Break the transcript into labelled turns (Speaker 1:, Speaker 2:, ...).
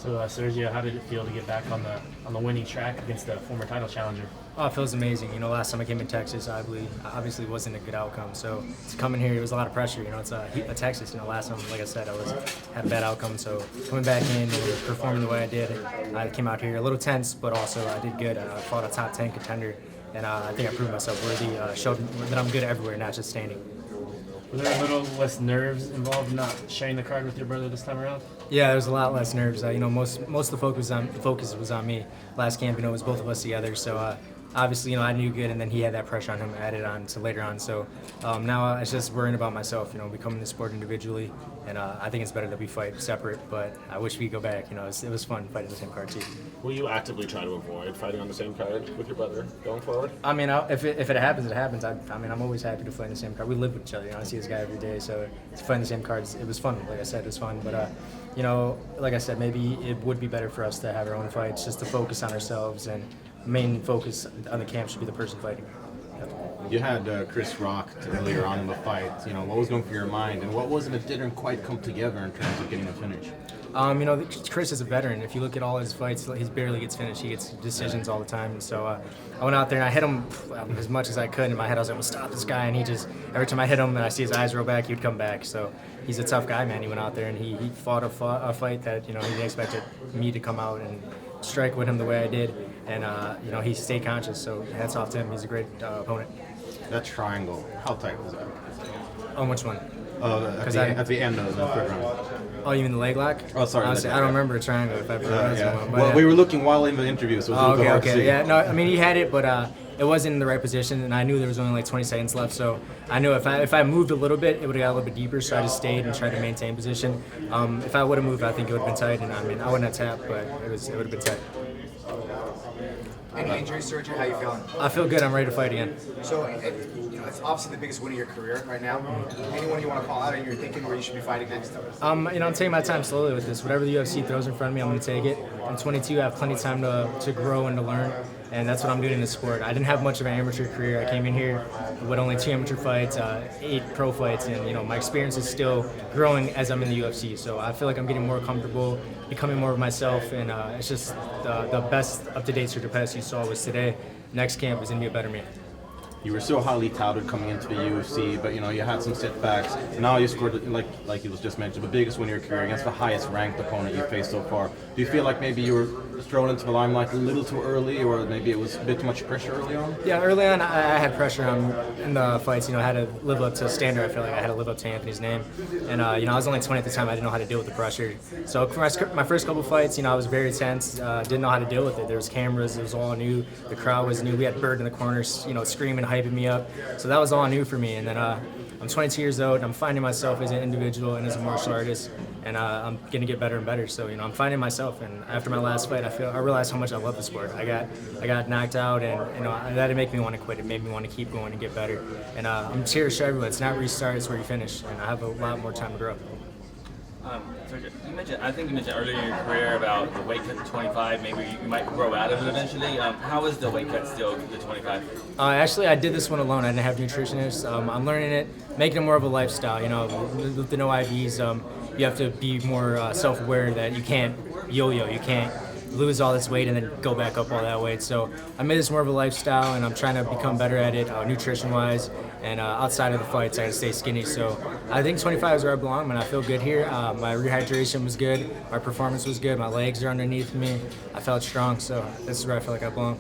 Speaker 1: So, Sergio, how did it feel to get back on the winning track against the former title challenger?
Speaker 2: Oh, it feels amazing. Last time I came in Texas, I believe obviously wasn't a good outcome. So to come in here, it was a lot of pressure. It's a Texas. Last time, like I said, had a bad outcome. So coming back in and performing the way I did, I came out here a little tense, but also I did good. I fought a top 10 contender, and I think I proved myself worthy. Showed that I'm good everywhere, not just standing.
Speaker 1: Were there a little less nerves involved in not sharing the card with your brother this time around?
Speaker 2: Yeah, there was a lot less nerves. Most of the focus was on me. Last camp, it was both of us together. So obviously, I knew good, and then he had that pressure on him added on to later on. So now it's just worrying about myself. We come in the sport individually, and I think it's better that we fight separate. But I wish we could go back. It was fun fighting the same card too.
Speaker 3: Will you actively try to avoid fighting on the same card with your brother going forward?
Speaker 2: If it happens, it happens. I'm always happy to fight in the same card. We live with each other. I see this guy every day, so to fight in the same cards, it was fun. Like I said, it was fun. But like I said, maybe it would be better for us to have our own fights, just to focus on ourselves, and main focus on the camp should be the person fighting.
Speaker 3: You had Chris rocked earlier on in the fight. What was going through your mind, and what was it that didn't quite come together in terms of getting a finish?
Speaker 2: Chris is a veteran. If you look at all his fights, he barely gets finished. He gets decisions all the time. So I went out there and I hit him as much as I could. In my head, I was like, "Well, stop this guy!" And he just every time I hit him and I see his eyes roll back, he would come back. So he's a tough guy, man. He went out there and he fought a fight that he didn't expect me to come out and strike with him the way I did. And he stayed conscious. So hats off to him. He's a great opponent.
Speaker 3: That triangle, how tight was that?
Speaker 2: Oh, which one?
Speaker 3: At the end of the third round.
Speaker 2: Oh, you mean the leg lock?
Speaker 3: Oh, sorry.
Speaker 2: Honestly, I don't remember a triangle if I ever one.
Speaker 3: Well, we were looking while in the interview, so it was hard to see.
Speaker 2: Yeah, no, he had it, but it wasn't in the right position, and I knew there was only like 20 seconds left, so I knew if I moved a little bit, it would have got a little bit deeper, so I just stayed and tried to maintain position. If I would have moved, I think it would have been tight, and I wouldn't have tapped, but it would have been tight.
Speaker 4: Any injuries, Sergio? How you feeling?
Speaker 2: I feel good. I'm ready to fight again.
Speaker 4: So, it's obviously the biggest win of your career right now. Anyone you want to call out, and you're thinking where you should be fighting next?
Speaker 2: I'm taking my time slowly with this. Whatever the UFC throws in front of me, I'm going to take it. I'm 22. I have plenty of time to grow and to learn, and that's what I'm doing in this sport. I didn't have much of an amateur career. I came in here with only 2 amateur fights, 8 pro fights, and my experience is still growing as I'm in the UFC. So I feel like I'm getting more comfortable, becoming more of myself, and it's just the best up-to-date Sergio Pettis you saw was today. Next camp is going to be a better me.
Speaker 3: You were so highly touted coming into the UFC, but you had some setbacks. Now you scored, like it was just mentioned, the biggest win of your career against the highest ranked opponent you faced so far. Do you feel like maybe you were thrown into the limelight a little too early, or maybe it was a bit too much pressure early on?
Speaker 2: Yeah, early on I had pressure in the fights. I had to live up to standard. I feel like I had to live up to Anthony's name, and I was only 20 at the time. I didn't know how to deal with the pressure. So for my first couple fights, I was very tense. Didn't know how to deal with it. There was cameras. It was all new. The crowd was new. We had Bird in the corners, screaming, hyping me up. So that was all new for me. And then I'm 22 years old. I'm finding myself as an individual and as a martial artist, and I'm gonna get better and better. So I'm finding myself. And after my last fight, I realized how much I love the sport. I got knocked out, and that didn't make me want to quit. It made me want to keep going and get better. And I'm here to show everyone it's not restart, it's where you finish. And I have a lot more time to grow.
Speaker 5: I think you mentioned earlier in your career about the weight cut to 25. Maybe you might grow out of it eventually. How is the weight cut still the 25?
Speaker 2: Actually, I did this one alone. I didn't have nutritionists. I'm learning it, making it more of a lifestyle. With the no IVs, you have to be more self-aware that you can't yo-yo. You can't lose all this weight and then go back up all that weight. So I made this more of a lifestyle, and I'm trying to become better at it, nutrition-wise. And outside of the fights, I gotta stay skinny. So I think 25 is where I belong, and I feel good here. My rehydration was good. My performance was good. My legs are underneath me. I felt strong, so this is where I feel like I belong.